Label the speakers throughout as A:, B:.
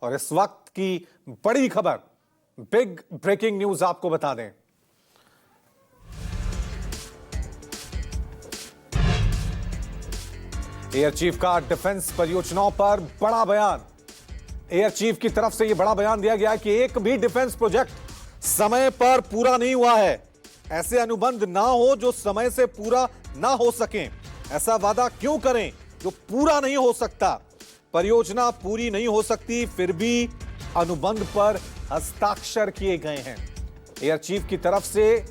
A: और इस वक्त की बड़ी खबर, बिग ब्रेकिंग न्यूज आपको बता दें। एयर चीफ का डिफेंस परियोजनाओं पर बड़ा बयान। एयर चीफ की तरफ से यह बड़ा बयान दिया गया कि एक भी डिफेंस प्रोजेक्ट समय पर पूरा नहीं हुआ है। ऐसे अनुबंध ना हो जो समय से पूरा ना हो सके। ऐसा वादा क्यों करें जो पूरा नहीं हो सकता। परियोजना पूरी नहीं हो सकती, फिर भी अनुबंध पर हस्ताक्षर किए गए हैं। एयर चीफ की तरफ से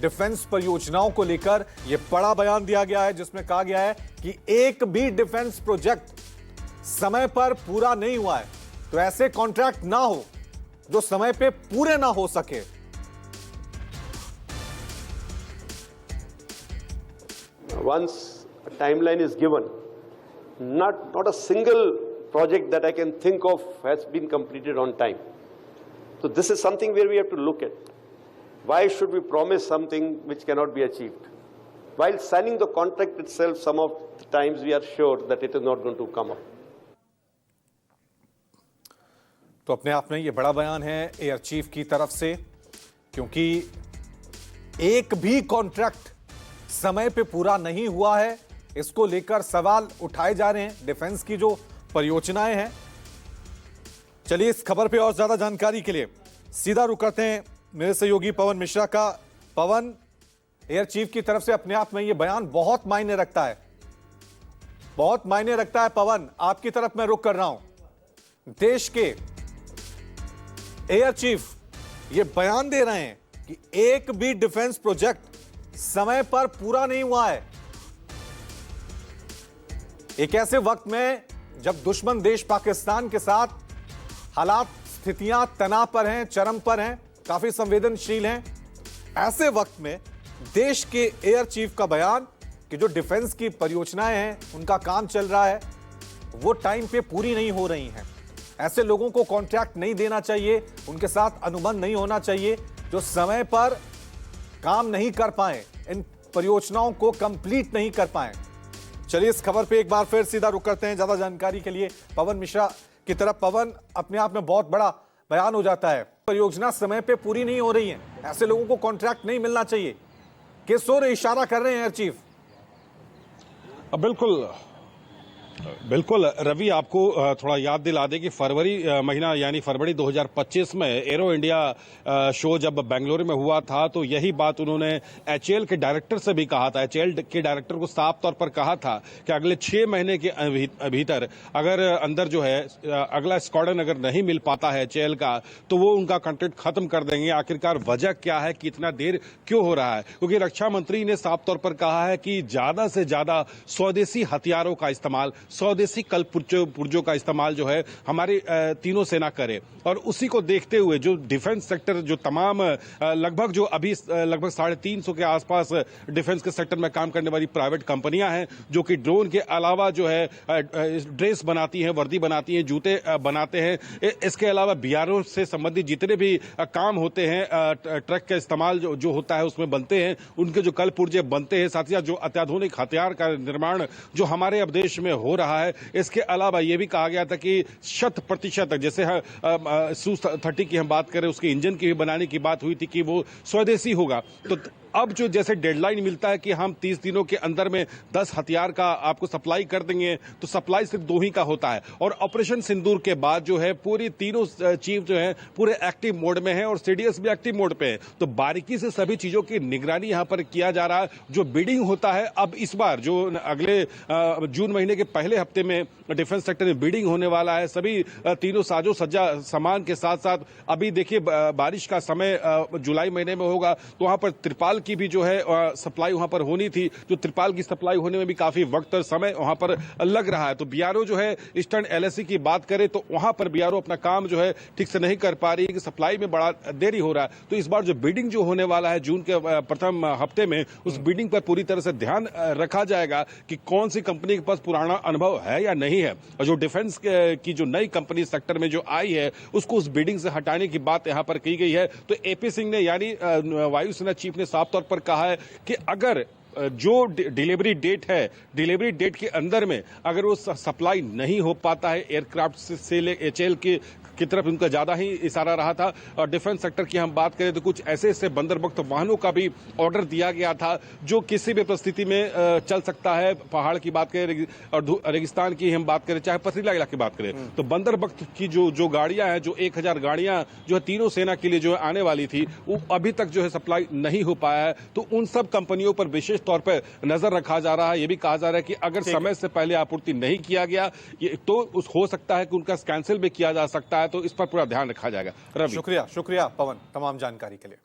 A: डिफेंस परियोजनाओं को लेकर यह बड़ा बयान दिया गया है, जिसमें कहा गया है कि एक भी डिफेंस प्रोजेक्ट समय पर पूरा नहीं हुआ है तो ऐसे कॉन्ट्रैक्ट ना हो जो समय पे पूरे ना हो सके।
B: Once a timeline is given, not a single project that I can think of has been completed on time. So this is something where we have to look at. Why should we promise something which cannot be achieved? While signing the contract itself, some of the times we are sure that it is not going to come up.
A: तो अपने आप में यह बड़ा बयान है air chief की तरफ से, क्योंकि एक भी कॉन्ट्रैक्ट समय पे पूरा नहीं हुआ है। इसको लेकर सवाल उठाए जा रहे हैं डिफेंस की जो परियोजनाएं हैं। चलिए इस खबर पे और ज्यादा जानकारी के लिए सीधा रुक करते हैं मेरे सहयोगी पवन मिश्रा का। पवन, एयर चीफ की तरफ से अपने आप में यह बयान बहुत मायने रखता है, बहुत मायने रखता है। पवन, आपकी तरफ मैं रुक कर रहा हूं। देश के एयर चीफ ये बयान दे रहे हैं कि एक भी डिफेंस प्रोजेक्ट समय पर पूरा नहीं हुआ है। एक ऐसे वक्त में जब दुश्मन देश पाकिस्तान के साथ हालात, स्थितियां तनाव पर हैं, चरम पर हैं, काफी संवेदनशील हैं, ऐसे वक्त में देश के एयर चीफ का बयान कि जो डिफेंस की परियोजनाएं हैं उनका काम चल रहा है वो टाइम पे पूरी नहीं हो रही हैं। ऐसे लोगों को कॉन्ट्रैक्ट नहीं देना चाहिए, उनके साथ अनुबंध नहीं होना चाहिए जो समय पर काम नहीं कर पाए, इन परियोजनाओं को कंप्लीट नहीं कर पाए। चलिए इस खबर पे एक बार फिर सीधा रुक करते हैं ज्यादा जानकारी के लिए पवन मिश्रा की तरफ। पवन, अपने आप में बहुत बड़ा बयान हो जाता है, परियोजना समय पे पूरी नहीं हो रही है, ऐसे लोगों को कॉन्ट्रैक्ट नहीं मिलना चाहिए। किस ओर इशारा कर रहे हैं एयर चीफ?
C: बिल्कुल रवि, आपको थोड़ा याद दिला दे कि फरवरी महीना यानी फरवरी 2025 में एरो इंडिया शो जब बेंगलुरु में हुआ था तो यही बात उन्होंने एचएएल के डायरेक्टर से भी कहा था। एचएएल के डायरेक्टर को साफ तौर पर कहा था कि अगले 6 महीने के भीतर अगर अंदर जो है अगला स्क्वाड्रन अगर नहीं मिल पाता है एचएएल का तो वो उनका कॉन्ट्रैक्ट खत्म कर देंगे। आखिरकार वजह क्या है कि इतना देर क्यों हो रहा है? क्योंकि रक्षा मंत्री ने साफ तौर पर कहा है कि ज्यादा से ज्यादा स्वदेशी हथियारों का इस्तेमाल, स्वदेशी कल पुर्जों का इस्तेमाल जो है हमारी तीनों सेना करे। और उसी को देखते हुए जो डिफेंस सेक्टर जो तमाम लगभग जो अभी लगभग 350 के आसपास डिफेंस के सेक्टर में काम करने वाली प्राइवेट कंपनियां हैं जो कि ड्रोन के अलावा जो है ड्रेस बनाती हैं, वर्दी बनाती हैं, जूते बनाते हैं। इसके अलावा बीआरओ से संबंधित जितने भी काम होते हैं, ट्रक का इस्तेमाल जो होता है उसमें बनते हैं, उनके जो कल पुर्जे बनते हैं, साथ ही साथ जो अत्याधुनिक हथियार का निर्माण जो हमारे अब देश में हो रहा है। इसके अलावा यह भी कहा गया था कि 100% जैसे Su-30 की हम बात करें, उसके इंजन की भी बनाने की बात हुई थी कि वो स्वदेशी होगा। तो अब जो जैसे डेडलाइन मिलता है कि हम 30 दिनों के अंदर में 10 हथियार का आपको सप्लाई कर देंगे, तो सप्लाई सिर्फ 2 ही का होता है। और ऑपरेशन सिंदूर के बाद जो है पूरी तीनों चीफ जो है पूरे एक्टिव मोड में है और सीडीएस भी एक्टिव मोड पे है। तो बारीकी से सभी चीजों की निगरानी यहां पर किया जा रहा है। जो बिडिंग होता है अब इस बार जो अगले जून महीने के पहले हफ्ते में डिफेंस सेक्टर में बिडिंग होने वाला है, सभी तीनों साजो सज्जा सामान के साथ साथ अभी देखिए बारिश का समय जुलाई महीने में होगा तो वहां पर त्रिपाल की भी जो है सप्लाई वहां पर होनी थी। जो त्रिपाल की सप्लाई होने में भी काफी वक्त और समय वहां पर लग रहा है। तो बीआरओ जो है ईस्टर्न एलएसी की बात करें तो वहां पर बीआरओ अपना काम जो है ठीक से नहीं कर पा रही है कि सप्लाई में बड़ा देरी हो रहा है। तो इस बार जो बिडिंग जो होने वाला है जून के प्रथम हफ्ते में, उस बिडिंग पर पूरी तरह से ध्यान रखा जाएगा कि कौन सी कंपनी के पास पुराना अनुभव है या नहीं है। और जो डिफेंस की जो नई कंपनी सेक्टर में जो आई है उसको उस बिडिंग से हटाने की बात यहां पर की गई है। तो एपी सिंह ने यानी वायुसेना चीफ ने साफ तौर पर कहा है कि अगर जो डिलीवरी डेट है, डिलीवरी डेट के अंदर में अगर वो सप्लाई नहीं हो पाता है एयरक्राफ्ट से एचएएल की तरफ उनका ज्यादा ही इशारा रहा था। और डिफेंस सेक्टर की हम बात करें तो कुछ ऐसे बंदरबख्त वाहनों का भी ऑर्डर दिया गया था जो किसी भी परिस्थिति में चल सकता है। पहाड़ की बात करें और रेगिस्तान की हम बात करें, चाहे पथरीला इलाके की बात करें, तो बंदरबख्त की जो गाड़ियां हैं, जो 1000 गाड़ियां जो है तीनों सेना के लिए जो है आने वाली थी, वो अभी तक जो है सप्लाई नहीं हो पाया है। तो उन सब कंपनियों पर विशेष तौर पर नजर रखा जा रहा है। ये भी कहा जा रहा है कि अगर समय से पहले आपूर्ति नहीं किया गया तो हो सकता है कि उनका कैंसिल भी किया जा सकता है। तो इस पर पूरा ध्यान रखा जाएगा। रवि,
A: शुक्रिया पवन तमाम जानकारी के लिए।